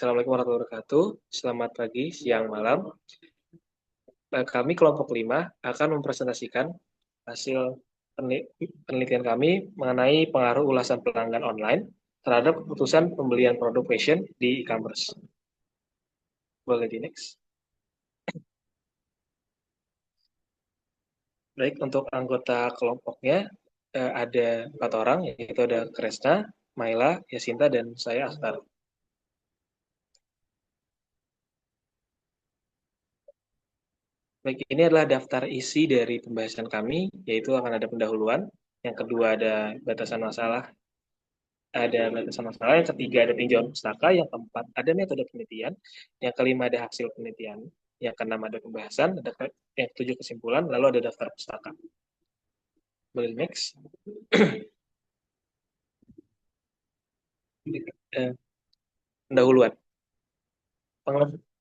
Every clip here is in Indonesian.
Assalamualaikum warahmatullahi wabarakatuh. Selamat pagi, siang, malam. Kami kelompok 5 akan mempresentasikan hasil penelitian kami mengenai pengaruh ulasan pelanggan online terhadap keputusan pembelian produk fashion di e-commerce. Boleh di next. Baik, untuk anggota kelompoknya ada 4 orang, yaitu ada Kresna, Maila, Yasinta, dan saya Akhtar. Baik, ini adalah daftar isi dari pembahasan kami, yaitu akan ada pendahuluan, yang kedua ada batasan masalah, yang ketiga ada tinjauan pustaka, yang keempat ada metode penelitian, yang kelima ada hasil penelitian, yang keenam ada pembahasan, yang ketujuh kesimpulan, lalu ada daftar pustaka. Boleh next. Eh, Pendahuluan.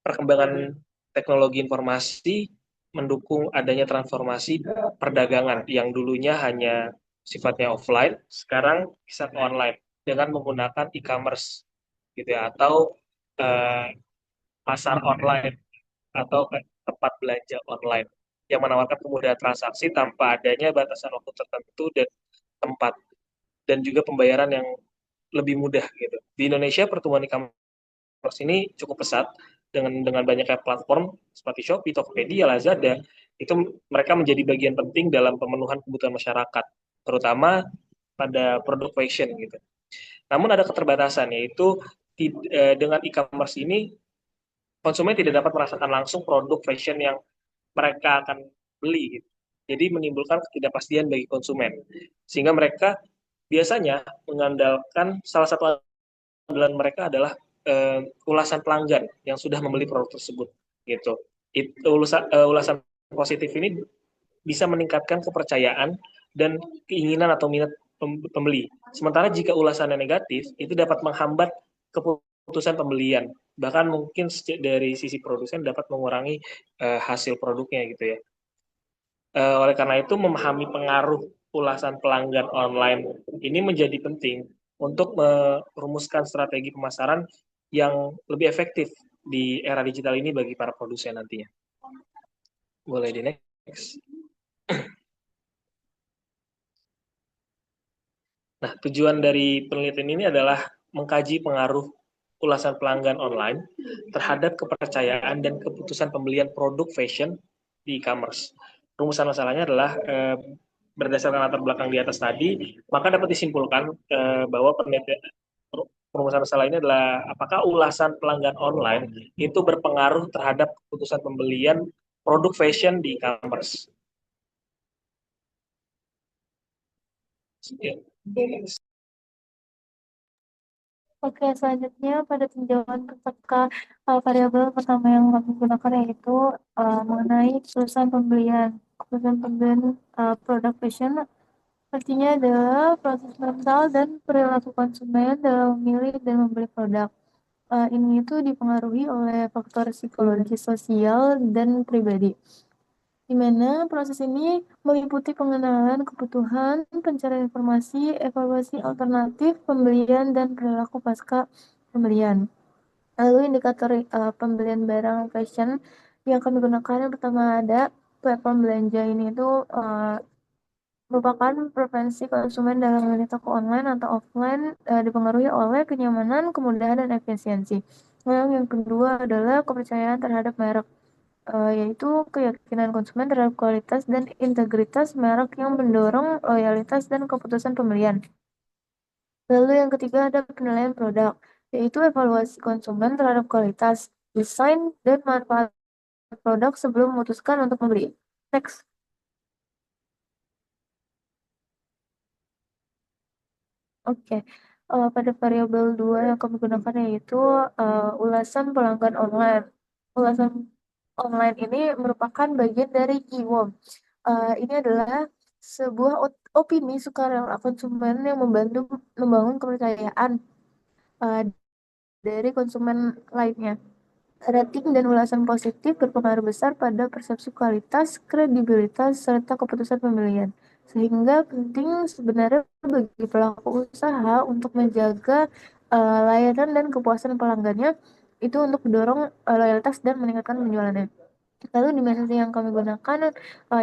Perkembangan teknologi informasi mendukung adanya transformasi perdagangan yang dulunya hanya sifatnya offline, sekarang bisa online dengan menggunakan e-commerce gitu ya, atau eh, pasar online atau tempat belanja online yang menawarkan kemudahan transaksi tanpa adanya batasan waktu tertentu dan tempat, dan juga pembayaran yang lebih mudah gitu. Di Indonesia pertumbuhan e-commerce ini cukup pesat dengan banyaknya platform seperti Shopee, Tokopedia, Lazada. Itu mereka menjadi bagian penting dalam pemenuhan kebutuhan masyarakat, terutama pada produk fashion gitu. Namun ada keterbatasan, yaitu dengan e-commerce ini konsumen tidak dapat merasakan langsung produk fashion yang mereka akan beli gitu. Jadi menimbulkan ketidakpastian bagi konsumen. Sehingga mereka biasanya mengandalkan, salah satu andalan mereka adalah ulasan pelanggan yang sudah membeli produk tersebut gitu. Ulasan positif ini bisa meningkatkan kepercayaan dan keinginan atau minat pembeli. Sementara jika ulasannya negatif, itu dapat menghambat keputusan pembelian. Bahkan mungkin dari sisi produsen dapat mengurangi hasil produknya gitu ya. Oleh karena itu, memahami pengaruh ulasan pelanggan online ini menjadi penting untuk merumuskan strategi pemasaran yang lebih efektif di era digital ini bagi para produsen nantinya. Boleh di next. Nah, tujuan dari penelitian ini adalah mengkaji pengaruh ulasan pelanggan online terhadap kepercayaan dan keputusan pembelian produk fashion di e-commerce. Rumusan masalahnya adalah berdasarkan latar belakang di atas tadi, maka dapat disimpulkan bahwa penelitian rumusan masalah ini adalah apakah ulasan pelanggan online itu berpengaruh terhadap keputusan pembelian produk fashion di e-commerce. Ya. Oke, selanjutnya pada tinjauan peka variabel pertama yang kami gunakan yaitu mengenai keputusan pembelian produk fashion. Artinya adalah proses mental dan perilaku konsumen dalam memilih dan membeli produk. Ini itu dipengaruhi oleh faktor psikologi, sosial, dan pribadi, di mana proses ini meliputi pengenalan kebutuhan, pencarian informasi, evaluasi alternatif pembelian, dan perilaku pasca pembelian. Lalu indikator pembelian barang fashion yang kami gunakan, yang pertama ada platform belanja. Ini itu merupakan preferensi konsumen dalam memilih toko online atau offline, dipengaruhi oleh kenyamanan, kemudahan, dan efisiensi. Lalu yang kedua adalah kepercayaan terhadap merek, yaitu keyakinan konsumen terhadap kualitas dan integritas merek yang mendorong loyalitas dan keputusan pembelian. Lalu yang ketiga ada penilaian produk, yaitu evaluasi konsumen terhadap kualitas, desain, dan manfaat produk sebelum memutuskan untuk membeli. Next. Oke. Pada variabel 2 yang kami gunakan yaitu ulasan pelanggan online. Ulasan online ini merupakan bagian dari e-worm. Ini adalah sebuah opini sukarela konsumen yang membantu membangun kepercayaan uh, dari konsumen lainnya. Rating dan ulasan positif berpengaruh besar pada persepsi kualitas, kredibilitas, serta keputusan pembelian. Sehingga penting sebenarnya bagi pelaku usaha untuk menjaga layanan dan kepuasan pelanggannya itu untuk mendorong loyalitas dan meningkatkan penjualannya. Lalu dimensi yang kami gunakan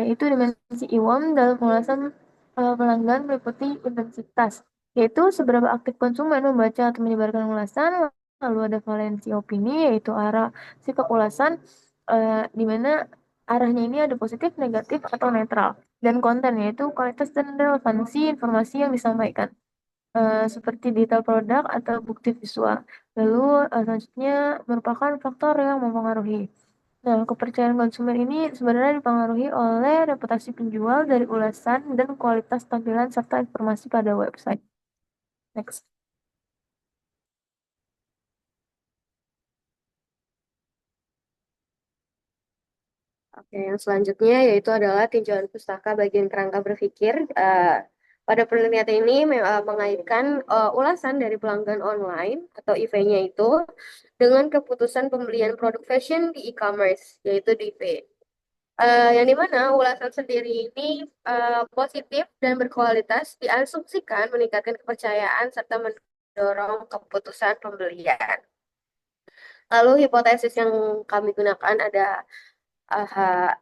itu dimensi IWAM dalam ulasan pelanggan meliputi intensitas, yaitu seberapa aktif konsumen membaca atau menyebarkan ulasan. Lalu ada valensi opini, yaitu arah sikap ulasan, di mana arahnya ini ada positif, negatif, atau netral. Dan konten, yaitu kualitas dan relevansi informasi yang disampaikan, seperti detail produk atau bukti visual. Lalu selanjutnya merupakan faktor yang mempengaruhi. Nah, kepercayaan konsumen ini sebenarnya dipengaruhi oleh reputasi penjual dari ulasan dan kualitas tampilan serta informasi pada website. Next. Oke, yang selanjutnya yaitu adalah tinjauan pustaka bagian kerangka berpikir. Pada penelitian ini mengaitkan ulasan dari pelanggan online atau EV-nya itu dengan keputusan pembelian produk fashion di e-commerce, yaitu DP. Yang dimana ulasan sendiri ini positif dan berkualitas diasumsikan meningkatkan kepercayaan serta mendorong keputusan pembelian. Lalu hipotesis yang kami gunakan ada uh,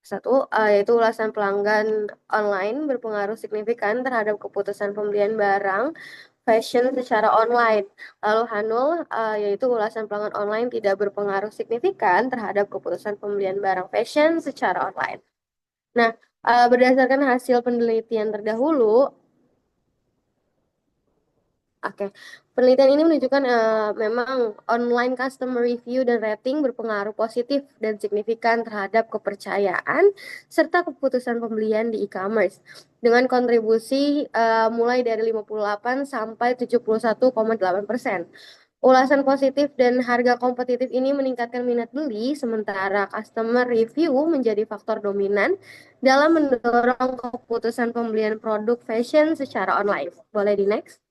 satu, yaitu ulasan pelanggan online berpengaruh signifikan terhadap keputusan pembelian barang fashion secara online. Lalu Hanul, yaitu ulasan pelanggan online tidak berpengaruh signifikan terhadap keputusan pembelian barang fashion secara online. Nah, berdasarkan hasil penelitian terdahulu, oke, penelitian ini menunjukkan memang online customer review dan rating berpengaruh positif dan signifikan terhadap kepercayaan serta keputusan pembelian di e-commerce dengan kontribusi mulai dari 58 sampai 71,8%. Ulasan positif dan harga kompetitif ini meningkatkan minat beli, sementara customer review menjadi faktor dominan dalam mendorong keputusan pembelian produk fashion secara online. Boleh di next?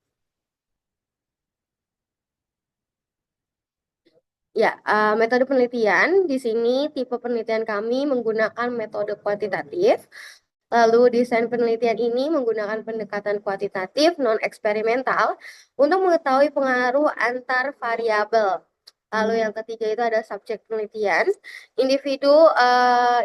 Ya, metode penelitian di sini tipe penelitian kami menggunakan metode kuantitatif. Lalu desain penelitian ini menggunakan pendekatan kuantitatif non-eksperimental untuk mengetahui pengaruh antar variabel. Lalu yang ketiga itu ada subjek penelitian. Individu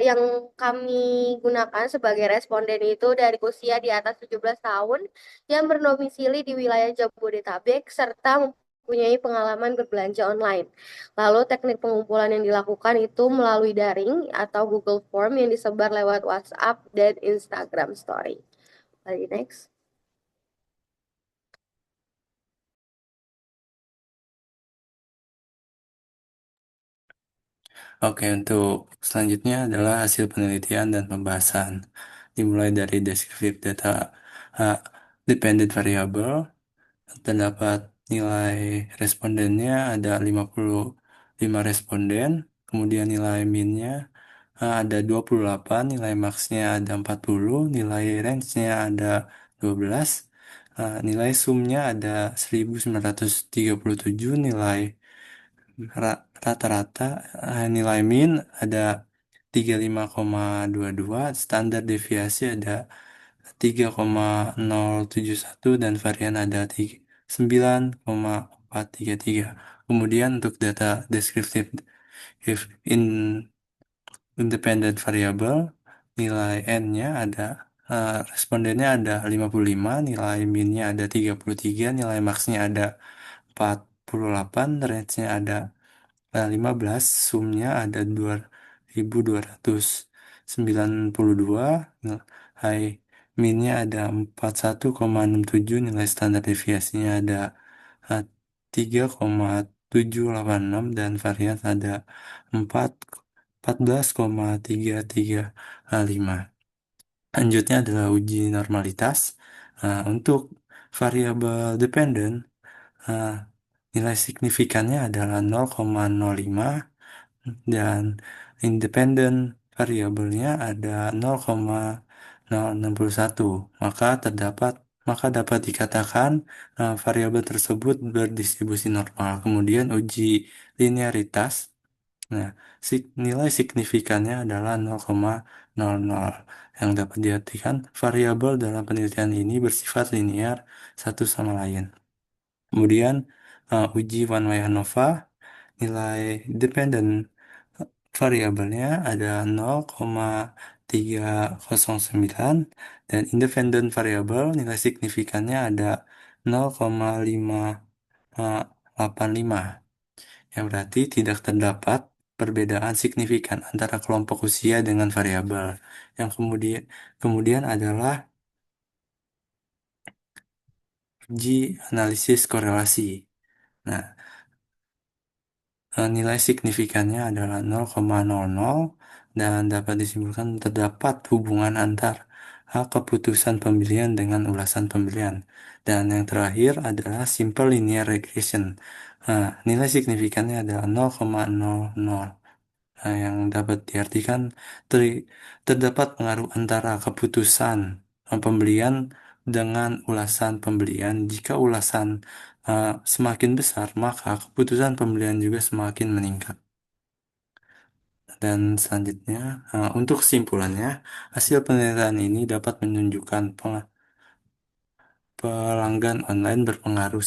yang kami gunakan sebagai responden itu dari usia di atas 17 tahun yang berdomisili di wilayah Jabodetabek serta mempunyai pengalaman berbelanja online. Lalu teknik pengumpulan yang dilakukan itu melalui daring atau Google Form yang disebar lewat WhatsApp dan Instagram Story. Lagi next. Oke, untuk selanjutnya adalah hasil penelitian dan pembahasan. Dimulai dari descriptive data dependent variable, terdapat nilai respondennya ada 55 responden, kemudian nilai minnya ada 28, nilai maxnya ada 40, nilai range-nya ada 12, nilai sumnya ada 1937, nilai rata-rata nilai min ada 35,22, standar deviasi ada 3,071 dan varian ada 9,433. Kemudian untuk data deskriptif if in independent variable nilai n-nya ada respondennya ada 55, nilai min-nya ada 33, nilai max-nya ada 48, range-nya ada 15, sumnya ada 2292, nilai minnya ada 41,67, nilai standar deviasinya ada eh, 3,786 dan varian ada 14,335. Lanjutnya adalah uji normalitas. Untuk variabel dependent, eh, nilai signifikannya adalah 0,05 dan independent variabelnya ada 0,061. Maka dapat dikatakan variabel tersebut berdistribusi normal. Kemudian uji linearitas. Nah, nilai signifikannya adalah 0,00 yang dapat diartikan variabel dalam penelitian ini bersifat linear satu sama lain. Kemudian uji one way ANOVA, nilai dependent variabelnya ada 0,309 dan independent variabel nilai signifikannya ada 0,585. Yang berarti tidak terdapat perbedaan signifikan antara kelompok usia dengan variabel. Yang kemudian adalah uji analisis korelasi. Nah, nilai signifikannya adalah 0,00 dan dapat disimpulkan terdapat hubungan antar keputusan pembelian dengan ulasan pembelian. Dan yang terakhir adalah simple linear regression. Nilai signifikannya adalah 0,00. Yang dapat diartikan terdapat pengaruh antara keputusan pembelian dengan ulasan pembelian. Jika ulasan semakin besar, maka keputusan pembelian juga semakin meningkat. Dan selanjutnya, untuk kesimpulannya, hasil penelitian ini dapat menunjukkan pelanggan online berpengaruh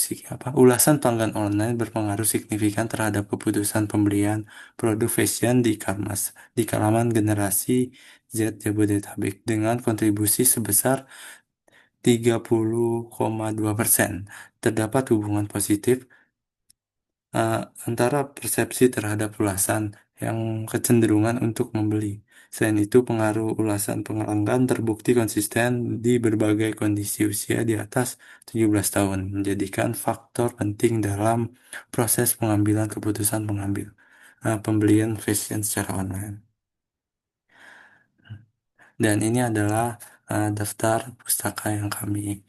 ulasan pelanggan online berpengaruh signifikan terhadap keputusan pembelian produk fashion di kalangan generasi Z Jabodetabek dengan kontribusi sebesar 30,2%. Terdapat hubungan positif antara persepsi terhadap ulasan yang kecenderungan untuk membeli. Selain itu, pengaruh ulasan pelanggan terbukti konsisten di berbagai kondisi usia di atas 17 tahun, menjadikan faktor penting dalam proses pengambilan keputusan pembelian fashion secara online. Dan ini adalah daftar pustaka yang kami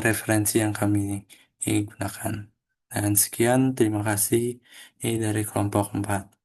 referensi yang kami gunakan. Dan sekian, terima kasih dari kelompok 4.